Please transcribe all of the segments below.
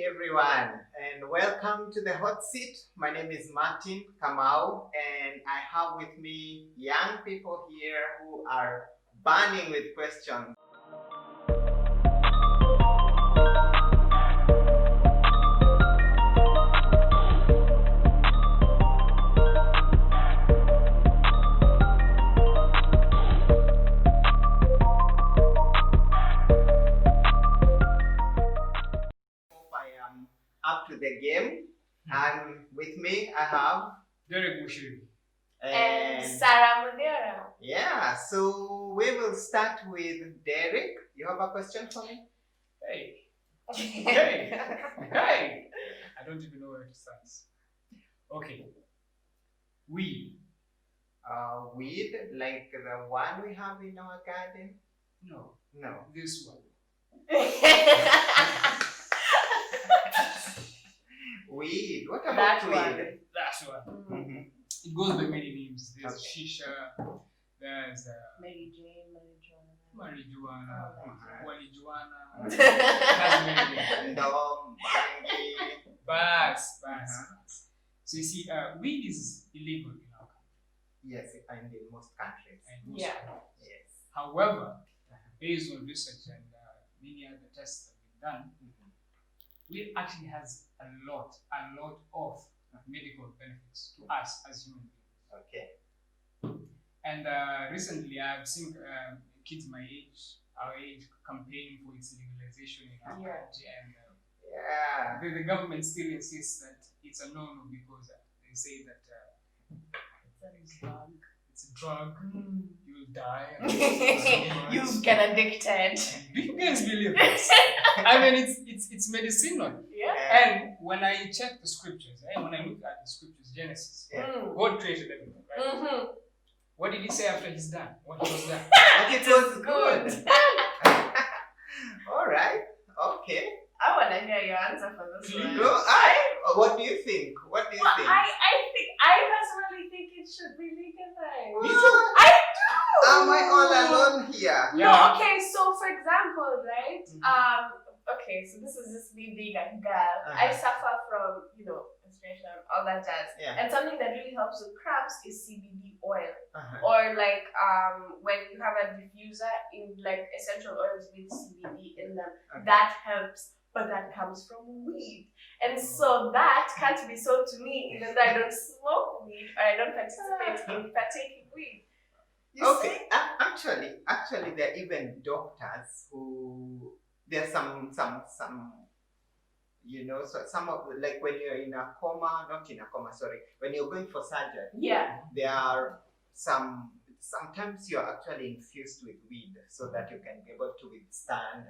everyone, and welcome to the hot seat. My name is Martin Kamau, and I have with me young people here who are burning with questions. Up to the game, and with me I have Derek Mushiri and Sarah Mudera. Yeah, so we will start with Derek. You have a question for me? Hey. I don't even know where to start. Okay. Weed. Weed, like the one we have in our garden? No. This one. Weed. What about weed? That's one. Mm-hmm. It goes by many names. There's shisha. There's Mary Jane, marijuana, walijuana. That's many names. Dom, Bass. So you see, weed is illegal in our country. Yes, and in most countries. Yes. However, based on research and many other tests that we've done, weed actually has a lot of medical benefits to us as human beings. Okay. And recently I've seen kids my age, our age, campaigning for its legalization in our country, and the government still insists that it's a no-no because they say that it's a drug, you'll die. You get addicted. Do you guys believe this? I mean, it's medicinal. Yeah. And when I check the scriptures, when I look at the scriptures, Genesis, God created everything, right? Mm-hmm. What did he say after he's done? What he was done? It was good. All right. Okay. I want to hear your answer for this one. No, what do you think? I personally think it should be legalized. Me too. I do. Am I all alone here? No, okay, so for example, right? Okay, so this is just me being a girl. I suffer from, menstruation, all that jazz. Yeah. And something that really helps with cramps is CBD oil. Or like when you have a diffuser in like essential oils with CBD in them, that helps. But that comes from weed. And so that can't be sold to me even though I don't smoke weed or I don't participate in partaking weed. Okay, actually, there are even doctors who there's some so some of like when you're in a coma, not in a coma, sorry, when you're going for surgery. Yeah. There are sometimes you're actually infused with weed so that you can be able to withstand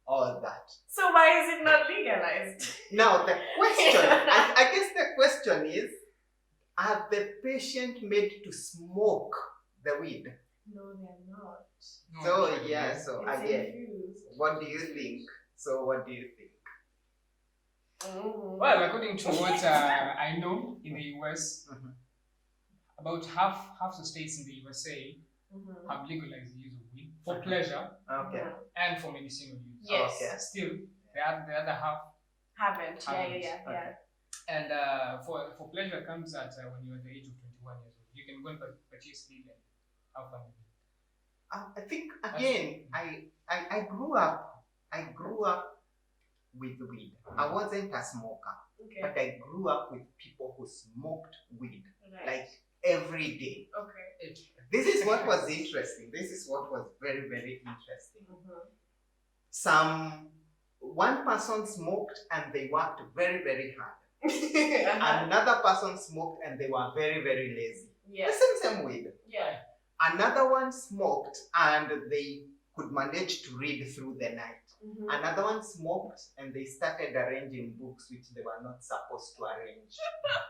all that. So why is it not legalized? Now the question, I guess the question is, are the patient made to smoke the weed? No, they're not. So It's again, infused. what do you think? Well, according to what I know in the US, about half the states in the USA have legalized the use of weed for pleasure and for medicinal use. Yes. Okay. Still, the other half Haven't. Haven't. Yeah. And for pleasure comes at when you're at the age of 21 years old. You can go and purchase weed and have fun with it. I think again, I grew up with weed. I wasn't a smoker, but I grew up with people who smoked weed like every day. Okay. This is what was interesting. This is what was very, very interesting. One person smoked and they worked very, very hard. Another person smoked and they were very, very lazy. Yeah. The same weed. Yeah. Another one smoked and they could manage to read through the night. Another one smoked and they started arranging books which they were not supposed to arrange.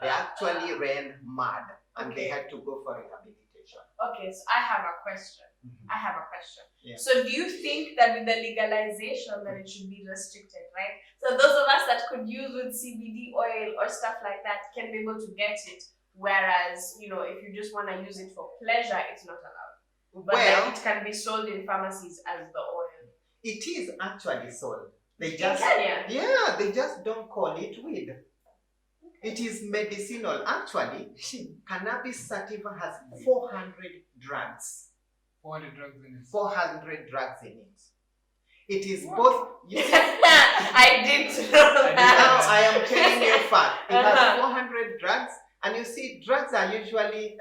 They actually ran mad and they had to go for rehabilitation. Okay, so I have a question. Yeah. So do you think that with the legalization that it should be restricted, right? So those of us that could use with CBD oil or stuff like that can be able to get it, whereas, if you just want to use it for pleasure, it's not allowed. But it can be sold in pharmacies as the oil. It is actually sold. They just, in Kenya? yeah, they just don't call it weed. It is medicinal. Actually, cannabis sativa has 400 drugs. 400 drugs in it. 400 drugs in it. It is both. I didn't know Now that. I am telling you a fact. It has 400 drugs, and you see, drugs are usually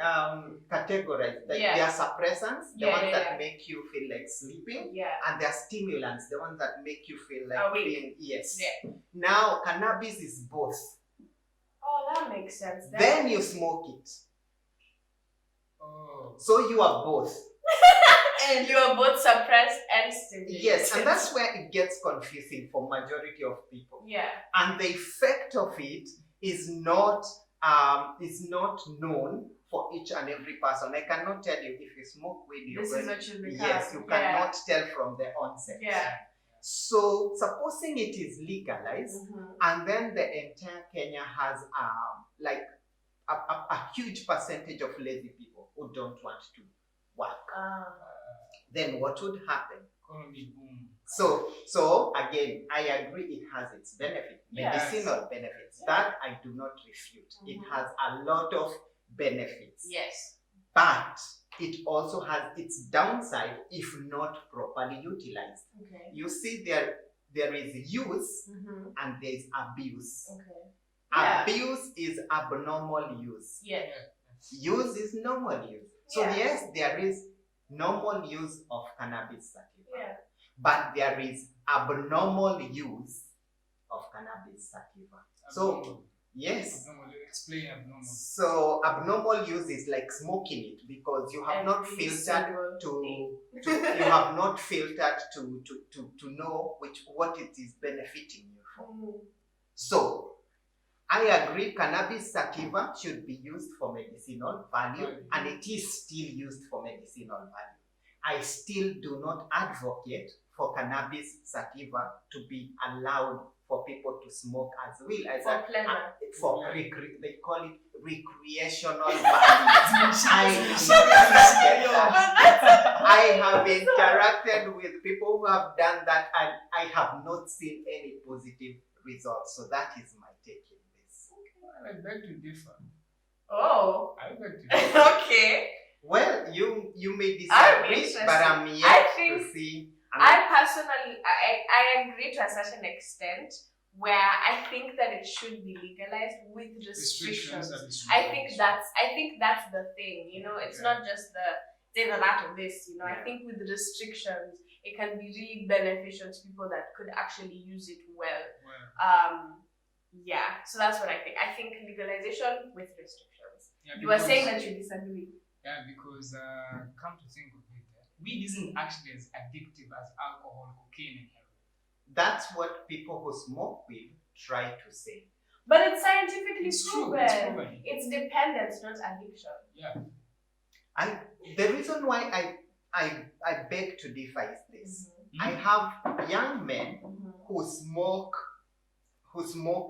categorized. Like they are suppressants, the ones that make you feel like sleeping, and they are stimulants, the ones that make you feel like being. Yes. Yeah. Now cannabis is both. Oh, that makes sense. Then you smoke it. Oh. So you are both. And you are both suppressed and stimulated. Yes, and that's where it gets confusing for majority of people. Yeah. And the effect of it is not known for each and every person. I cannot tell you if you smoke weed, this is what you become. Yes, you cannot tell from the onset. Yeah. So supposing it is legalized, and then the entire Kenya has like a huge percentage of lazy people who don't want to work. Then what would happen? So again, I agree it has its benefits, medicinal benefits. That I do not refute. It has a lot of benefits. Yes. But it also has its downside if not properly utilized. Okay. You see, there is use and there is abuse. Okay. Yeah. Abuse is abnormal use. Yeah. Use is normal use. So yes, there is normal use of cannabis sativa. Yeah. But there is abnormal use of cannabis sativa. So yes. Explain abnormal. So abnormal use is like smoking it because you have not filtered you have not filtered to know what it is benefiting you from. So I agree, cannabis sativa should be used for medicinal value, and it is still used for medicinal value. I still do not advocate for cannabis sativa to be allowed for people to smoke as well. They call it recreational value. I have interacted with people who have done that, and I have not seen any positive results. So that is my take in this. I beg to differ. Oh. I beg to differ. Okay. Well, you may disagree, but I'm yet to see. I personally, I agree to a certain extent, where I think that it should be legalized with restrictions. I think that's the thing. You know, it's not just the that of this. You know, I think with restrictions, it can be really beneficial to people that could actually use it well. Yeah. So that's what I think. I think legalization with restrictions. Yeah, you were saying that you disagree. Yeah, because come to think of it, weed isn't actually as addictive as alcohol, cocaine, and heroin. That's what people who smoke weed try to say. But it's scientifically proven. It's proven. It's dependence, not addiction. Yeah. The reason why I beg to differ is this. I have young men who smoke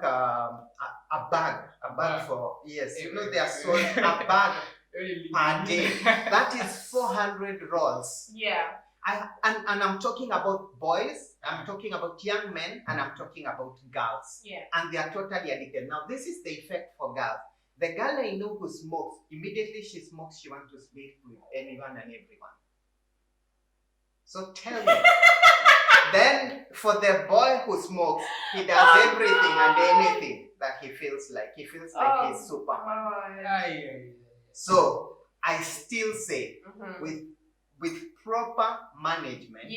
a bag for you know they are sold a bag per day. That is 400 rolls. Yeah. And I'm talking about boys, I'm talking about young men, and I'm talking about girls. Yeah. And they are totally addicted. Now this is the effect for girls. The girl I know who smokes, immediately she smokes, she wants to sleep with anyone and everyone. So tell me. Then for the boy who smokes, he does everything and anything that he feels like. He feels like he's Superman. So I still say with proper management,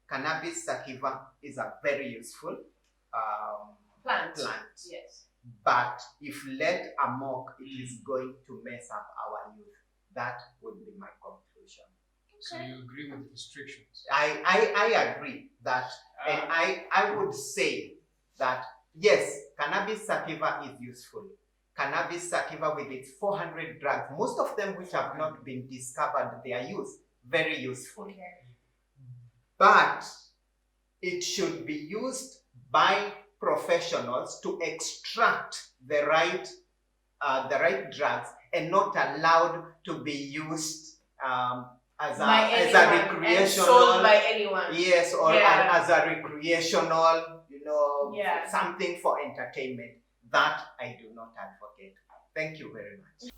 cannabis sativa is a very useful plant. Yes. But if led amok, it is going to mess up our youth. That would be my conclusion. So you agree with restrictions? I agree that, and I would say that yes, cannabis sativa is useful. Cannabis sativa with its 400 drugs, most of them which have not been discovered, their use, very useful. Okay. But it should be used by professionals to extract the right drugs and not allowed to be used as by a anyone and recreational, sold by anyone. yes, or Yeah. as a recreational, Yeah. something for entertainment. That I do not advocate. Thank you very much.